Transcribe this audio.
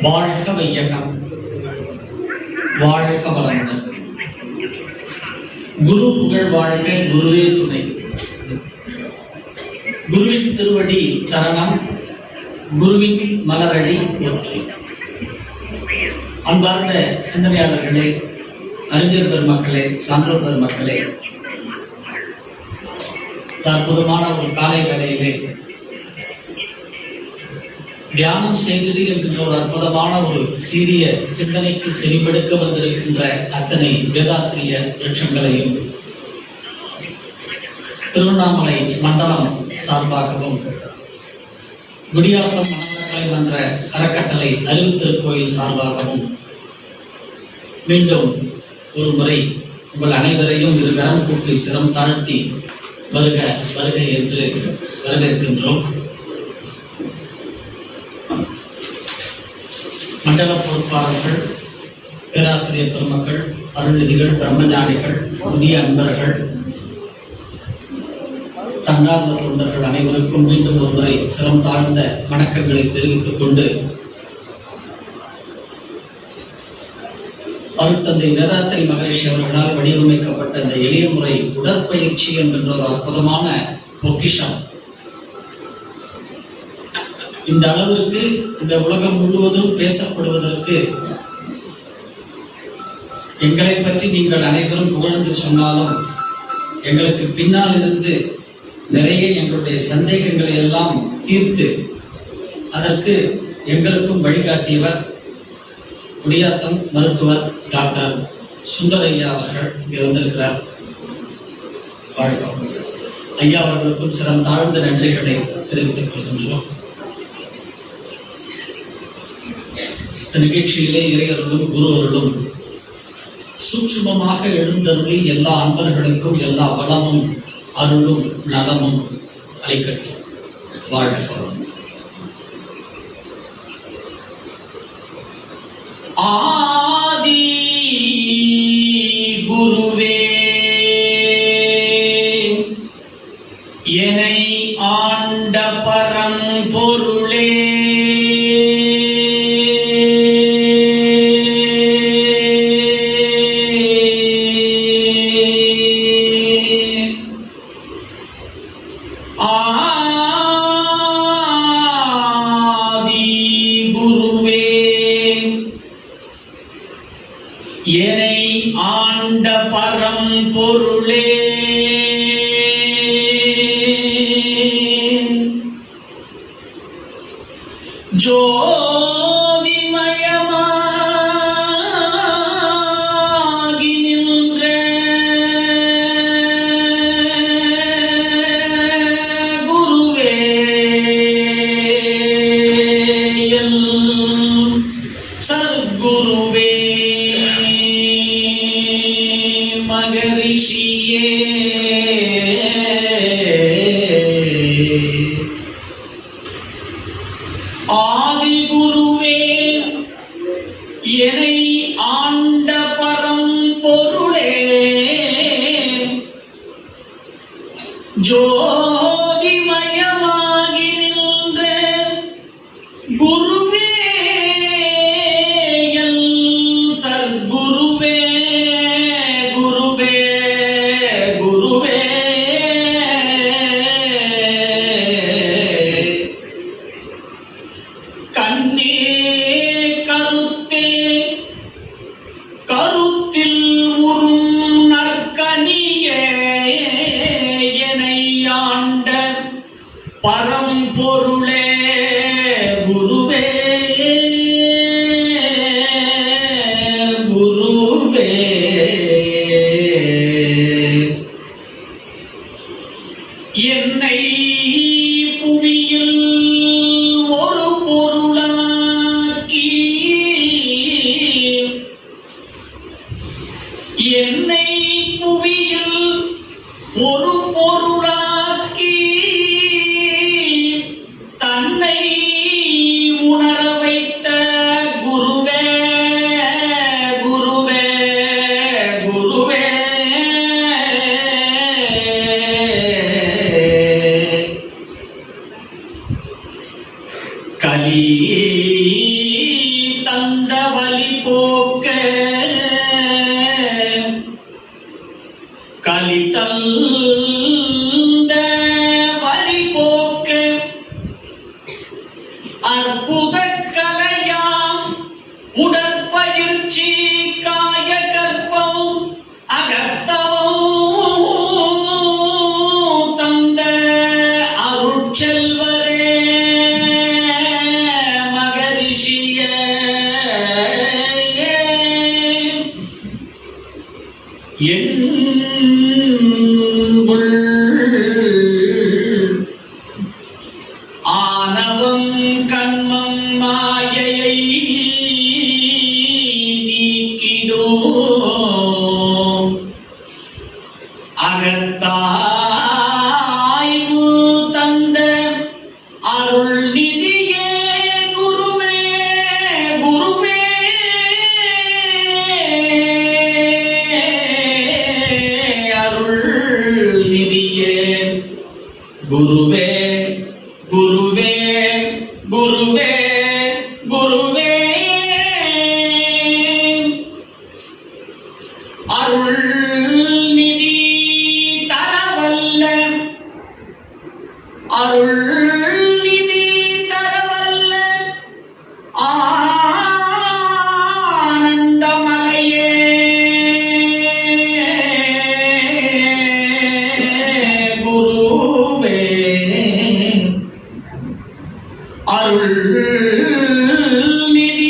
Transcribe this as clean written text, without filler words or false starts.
வாழ்க வையகம், வாழ்க வளமுடன். குரு புகழ் வாழ்க, குருவே துணை. குருவின் திருவடி சரணம், குருவின் மலரடி போற்றி. அன்பார்ந்த சிந்தனையாளர்களே, அறிஞர் பெருமக்களே, சான்றோர் பெருமக்களே, அற்புதமான ஒரு காலை வேளையிலே தியானம் செய்தது என்கின்ற ஒரு அற்புதமான ஒரு சீரிய சிந்தனைக்கு செவிப்படுக்க வந்திருக்கின்ற அத்தனை வேதாத்திரிய விருட்சங்களையும் திருவண்ணாமலை மண்டலம் சார்பாகவும் குடியாத்தம் மனக்கலை மன்ற அறக்கட்டளை அறிவுத்திருக்கோயில் சார்பாகவும் மீண்டும் ஒரு முறை உங்கள் அனைவரையும் இரு கரம் கூட்டி சிரம் தாழ்த்தி வருக வருக என்று வரவேற்கின்றோம். மண்டல பொறுப்பாளர்கள், பேராசிரியர் பெருமக்கள், அருள்நிதிகள், பிரம்மஞானிகள், புதிய அன்பர்கள், சங்கார்ந்த தொண்டர்கள் அனைவருக்கும் மீண்டும் ஒருமுறை சிரம் தாழ்ந்த வணக்கங்களை தெரிவித்துக் கொண்டு அருட்தந்தை வேதாத்திரி மகரிஷி அவர்களால் வடிவமைக்கப்பட்ட இந்த எளிய முறை உடற்பயிற்சி என்கின்ற ஒரு அற்புதமான பொக்கிஷம் இந்த அளவிற்கு இந்த உலகம் முழுவதும் பேசப்படுவதற்கு எங்களை பற்றி நீங்கள் அனைவரும் புகழ்ந்து சொன்னாலும் எங்களுக்கு பின்னால் இருந்து நிறைய எங்களுடைய சந்தேகங்களை எல்லாம் தீர்த்து அதற்கு எங்களுக்கும் வழிகாட்டியவர் குடியாத்தம் மருத்துவர் டாக்டர் சுந்தரையா அவர்கள் இங்கே வந்திருக்கிறார். வாழ்க்கை ஐயா அவர்களுக்கும் சிறம் தாழ்ந்த நன்றிகளை தெரிவித்துக் கொள்கின்றோம். நிகழ்ச்சியிலே இறையர்களும் குருவர்களும் சூட்சுமமாக எழுந்தருளி எல்லா அன்பர்களுக்கும் எல்லா வளமும் அருளும் நலமும் அளிக்கட்டும். வாழ்கிறோம். ஆதி குருவே என்னை ஆண்ட பரம்பொருளே, என்னை ஆண்ட பரம்பொருளே, ஜோதிமயமாகி நின்ற குருவே, சத்குருவே, மகரிஷியே, ஆதிகுருவே, என்னை ஆண்ட பரம்பொருளே, ஜோதிமயமாகி நின்ற குருவே, சத்குருவே, கருத்தில் உறும் நற்கனியே, என்னை ஆண்ட பரம்பொருளே, குருவே, குருவே, என்னை புவியில் ஒரு பொருளாக்கி, என்னை புவியில் ஒரு பொருளாக்கி, தன்னை உணர வைத்த குருவே, குருவே, குருவே, கலி தந்த வலி போக்க கலி தந்த வலி போக்க அற்புத கலையாம் உடற்பயிற்சி காய கற்பம் அகத்தவம் தந்த அருட்செல்வரே மகரிஷிய ஆனவம் கண்மம் மாயையை நீக்கிடோ அகத்தாய்வு தந்த அருள் நிதியே குருவே குருவே அருள் நிதியே குருவே குருவே குருவே குருவே அருள்